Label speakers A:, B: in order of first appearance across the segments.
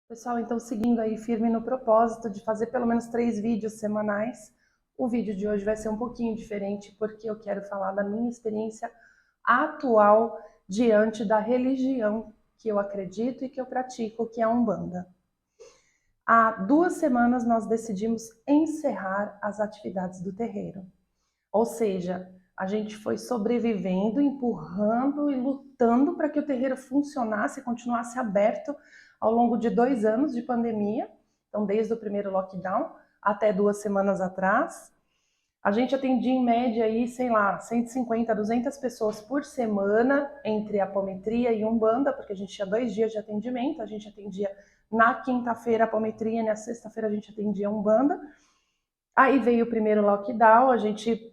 A: Pessoal, então seguindo aí firme no propósito de fazer pelo menos 3 vídeos semanais, o vídeo de hoje vai ser um pouquinho diferente porque eu quero falar da minha experiência atual diante da religião que eu acredito e que eu pratico, que é a Umbanda. Há 2 semanas nós decidimos encerrar as atividades do terreiro. Ou seja, a gente foi sobrevivendo, empurrando e lutando para que o terreiro funcionasse e continuasse aberto ao longo de 2 anos de pandemia. Então, desde o primeiro lockdown até 2 semanas atrás. A gente atendia em média aí, sei lá, 150, 200 pessoas por semana entre apometria e Umbanda, porque a gente tinha 2 dias de atendimento. A gente atendia na quinta-feira apometria e na sexta-feira a gente atendia Umbanda. Aí veio o primeiro lockdown, a gente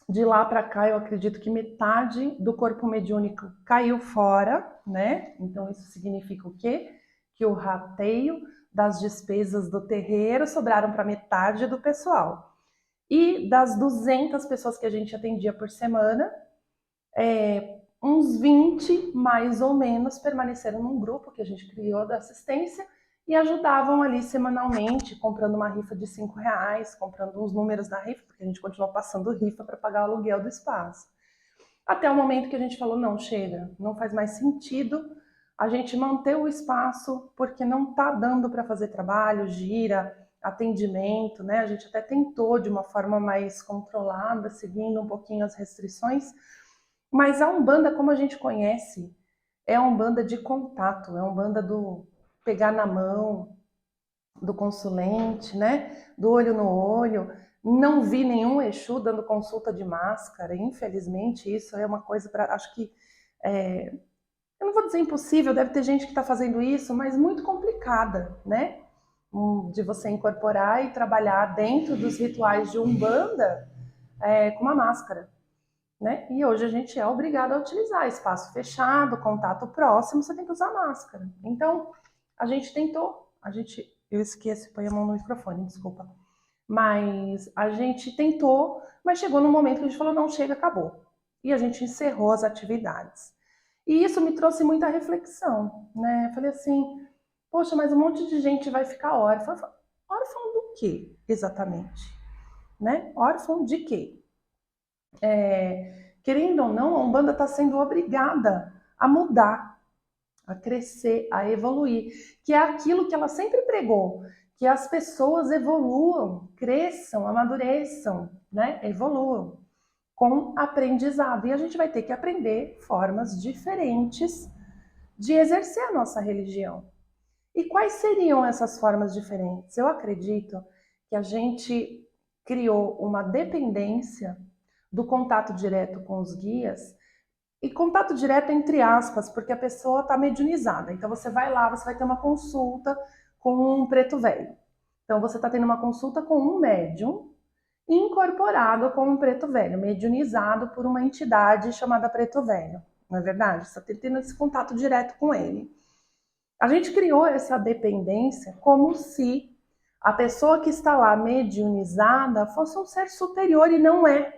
A: de lá para cá, eu acredito que metade do corpo mediúnico caiu fora, né? Então, isso significa o quê? Que o rateio das despesas do terreiro sobraram para metade do pessoal. E das 200 pessoas que a gente atendia por semana, uns 20, mais ou menos, permaneceram num grupo que a gente criou da assistência e ajudavam ali semanalmente, comprando uma rifa de R$ 5, comprando uns números da rifa, porque a gente continuou passando rifa para pagar o aluguel do espaço. Até o momento que a gente falou, não, chega, não faz mais sentido a gente manter o espaço, porque não está dando para fazer trabalho, gira, atendimento, né? A gente até tentou de uma forma mais controlada, seguindo um pouquinho as restrições, mas a Umbanda, como a gente conhece, é a Umbanda de contato, é a Umbanda do pegar na mão, do consulente, né? Do olho no olho. Não vi nenhum Exu dando consulta de máscara, infelizmente, isso é uma coisa para. Acho que. Eu não vou dizer impossível, deve ter gente que está fazendo isso, mas muito complicada, né? De você incorporar e trabalhar dentro dos rituais de Umbanda com uma máscara. Né? E hoje a gente é obrigado a utilizar espaço fechado, contato próximo, você tem que usar máscara. Então, a gente tentou, eu esqueço, põe a mão no microfone, desculpa. Mas a gente tentou, mas chegou num momento que a gente falou, não, chega, acabou. E a gente encerrou as atividades. E isso me trouxe muita reflexão, né? Eu falei assim, poxa, mas um monte de gente vai ficar órfã. Órfão do quê, exatamente? Né? Órfão de quê? Querendo ou não, a Umbanda está sendo obrigada a mudar, a crescer, a evoluir, que é aquilo que ela sempre pregou, que as pessoas evoluam, cresçam, amadureçam, né? Evoluam com aprendizado. E a gente vai ter que aprender formas diferentes de exercer a nossa religião. E quais seriam essas formas diferentes? Eu acredito que a gente criou uma dependência do contato direto com os guias, e contato direto entre aspas, porque a pessoa está mediunizada. Então você vai lá, você vai ter uma consulta com um preto velho. Então você está tendo uma consulta com um médium incorporado com um preto velho, mediunizado por uma entidade chamada preto velho. Não é verdade? Você está tendo esse contato direto com ele. A gente criou essa dependência como se a pessoa que está lá mediunizada fosse um ser superior e não é.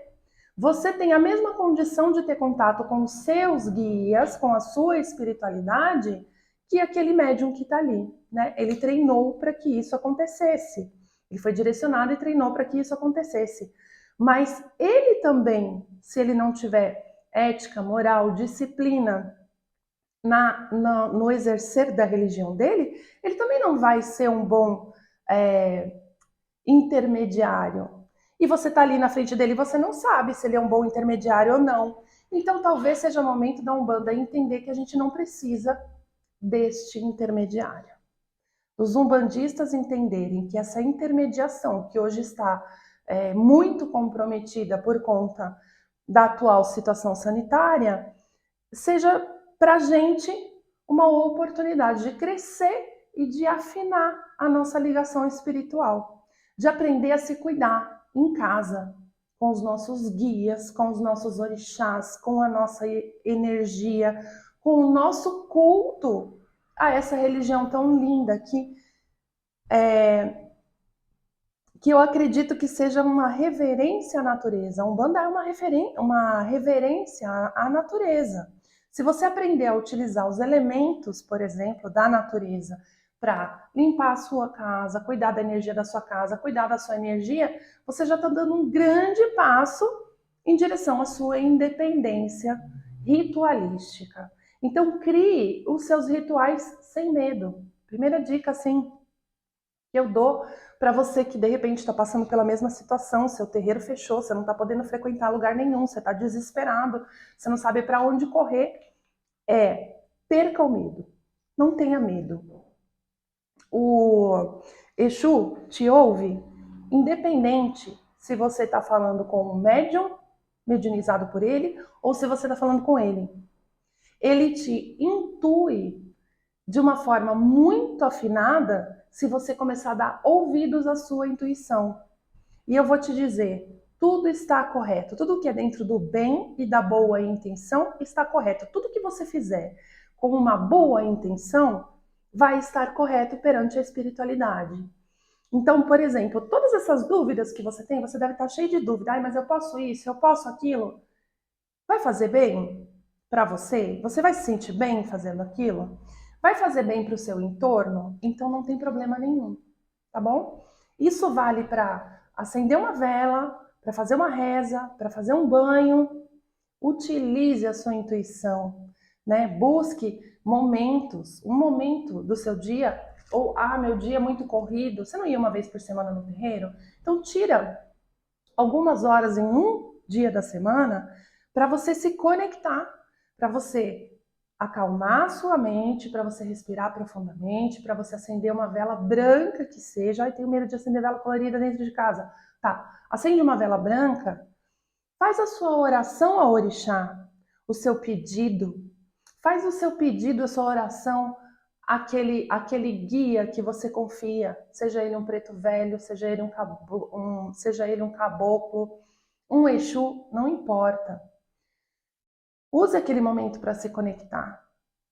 A: Você tem a mesma condição de ter contato com os seus guias, com a sua espiritualidade, que aquele médium que está ali, né? Ele treinou para que isso acontecesse. Ele foi direcionado e treinou para que isso acontecesse. Mas ele também, se ele não tiver ética, moral, disciplina no exercer da religião dele, ele também não vai ser um bom intermediário. E você está ali na frente dele e você não sabe se ele é um bom intermediário ou não. Então talvez seja o momento da Umbanda entender que a gente não precisa deste intermediário. Os umbandistas entenderem que essa intermediação, que hoje está muito comprometida por conta da atual situação sanitária, seja para a gente uma oportunidade de crescer e de afinar a nossa ligação espiritual, de aprender a se cuidar em casa, com os nossos guias, com os nossos orixás, com a nossa energia, com o nosso culto a essa religião tão linda que eu acredito que seja uma reverência à natureza. A Umbanda é uma reverência à natureza. Se você aprender a utilizar os elementos, por exemplo, da natureza para limpar a sua casa, cuidar da energia da sua casa, cuidar da sua energia, você já está dando um grande passo em direção à sua independência ritualística. Então, crie os seus rituais sem medo. Primeira dica, assim, que eu dou para você que de repente está passando pela mesma situação, seu terreiro fechou, você não está podendo frequentar lugar nenhum, você está desesperado, você não sabe para onde correr, perca o medo. Não tenha medo. O Exu te ouve, independente se você está falando com um médium, mediunizado por ele, ou se você está falando com ele. Ele te intui de uma forma muito afinada se você começar a dar ouvidos à sua intuição. E eu vou te dizer, tudo está correto. Tudo que é dentro do bem e da boa intenção está correto. Tudo que você fizer com uma boa intenção vai estar correto perante a espiritualidade. Então, por exemplo, todas essas dúvidas que você tem, você deve estar cheio de dúvida. Ai, mas eu posso isso, eu posso aquilo. Vai fazer bem para você? Você vai se sentir bem fazendo aquilo? Vai fazer bem para o seu entorno? Então não tem problema nenhum, tá bom? Isso vale para acender uma vela, para fazer uma reza, para fazer um banho. Utilize a sua intuição, né? Busque momentos, um momento do seu dia, ou meu dia é muito corrido. Você não ia uma vez por semana no terreiro? Então tira algumas horas em um dia da semana para você se conectar, para você acalmar a sua mente, para você respirar profundamente, para você acender uma vela branca que seja. Ai, tenho medo de acender vela colorida dentro de casa. Tá, acende uma vela branca, faz a sua oração ao orixá, o seu pedido. Faz o seu pedido, a sua oração, aquele guia que você confia, seja ele um preto velho, seja ele um caboclo, um Exu, não importa. Use aquele momento para se conectar.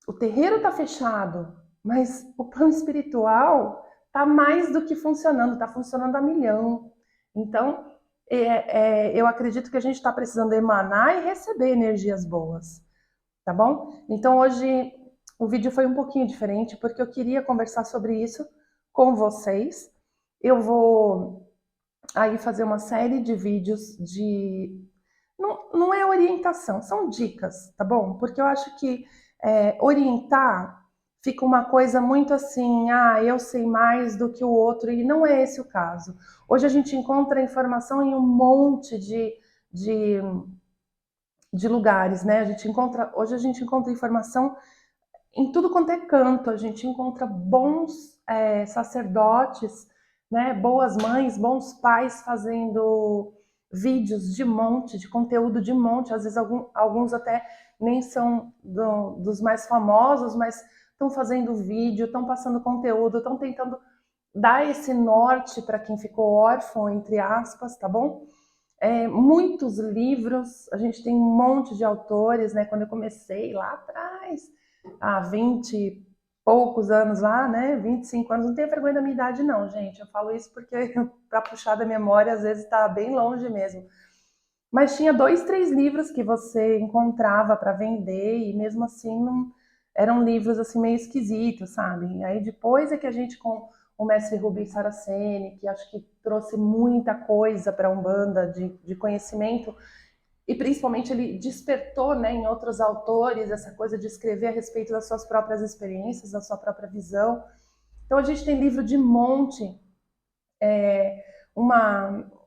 A: O terreiro está fechado, mas o plano espiritual está mais do que funcionando, está funcionando a milhão. Então, eu acredito que a gente está precisando emanar e receber energias boas, tá bom? Então, hoje o vídeo foi um pouquinho diferente, porque eu queria conversar sobre isso com vocês. Eu vou aí fazer uma série de vídeos de... Não é orientação, são dicas, tá bom? Porque eu acho que orientar fica uma coisa muito assim, eu sei mais do que o outro, e não é esse o caso. Hoje a gente encontra informação em um monte de lugares, né? Hoje a gente encontra informação em tudo quanto é canto, a gente encontra bons sacerdotes, né, boas mães, bons pais fazendo vídeos de monte, de conteúdo de monte, às vezes alguns até nem são dos mais famosos, mas estão fazendo vídeo, estão passando conteúdo, estão tentando dar esse norte para quem ficou órfão, entre aspas, tá bom? Muitos livros, a gente tem um monte de autores, né? Quando eu comecei lá atrás, há 20 e poucos anos lá, né? 25 anos, não tenho vergonha da minha idade, não, gente. Eu falo isso porque, para puxar da memória, às vezes está bem longe mesmo. Mas tinha 2, 3 livros que você encontrava para vender, e mesmo assim não, eram livros assim meio esquisitos, sabe? E aí depois é que a gente, com o mestre Rubens Saraceni, que acho que trouxe muita coisa para a Umbanda de conhecimento, e principalmente ele despertou, né, em outros autores essa coisa de escrever a respeito das suas próprias experiências, da sua própria visão. Então a gente tem livro de monte.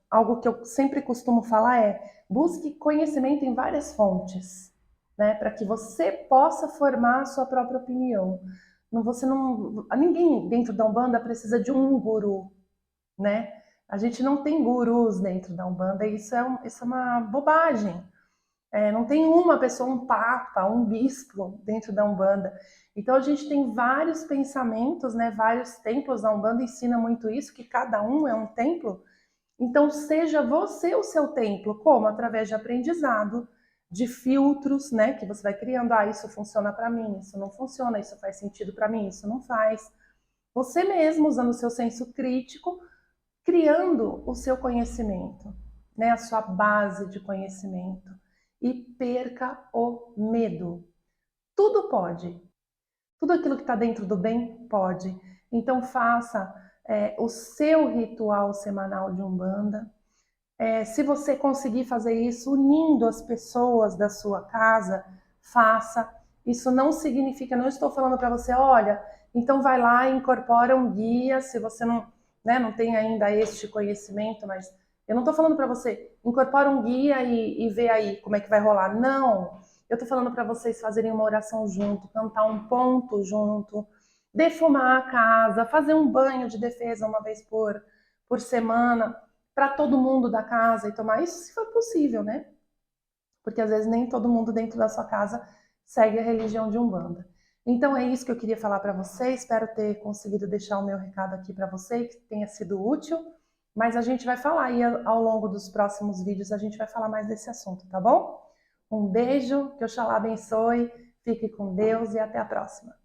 A: Algo que eu sempre costumo falar é: busque conhecimento em várias fontes, né, para que você possa formar a sua própria opinião. Ninguém dentro da Umbanda precisa de um guru, né? A gente não tem gurus dentro da Umbanda, e isso é uma bobagem. Não tem uma pessoa, um papa, um bispo dentro da Umbanda. Então a gente tem vários pensamentos, né? Vários templos. A Umbanda ensina muito isso, que cada um é um templo. Então seja você o seu templo, como? Através de aprendizado, de filtros, né? Que você vai criando. Isso funciona para mim, isso não funciona, isso faz sentido para mim, isso não faz. Você mesmo, usando o seu senso crítico, criando o seu conhecimento, né? A sua base de conhecimento. E perca o medo. Tudo pode. Tudo aquilo que está dentro do bem pode. Então faça o seu ritual semanal de Umbanda. Se você conseguir fazer isso unindo as pessoas da sua casa, faça. Isso não significa, não estou falando para você, olha, então vai lá e incorpora um guia, se você não, né, não tem ainda este conhecimento, mas eu não estou falando para você, incorpora um guia e vê aí como é que vai rolar. Não, eu estou falando para vocês fazerem uma oração junto, cantar um ponto junto, defumar a casa, fazer um banho de defesa uma vez por semana, para todo mundo da casa e tomar isso se for possível, né? Porque às vezes nem todo mundo dentro da sua casa segue a religião de Umbanda. Então é isso que eu queria falar para você. Espero ter conseguido deixar o meu recado aqui para você, que tenha sido útil. Mas a gente vai falar aí ao longo dos próximos vídeos, a gente vai falar mais desse assunto, tá bom? Um beijo, que Oxalá abençoe, fique com Deus e até a próxima.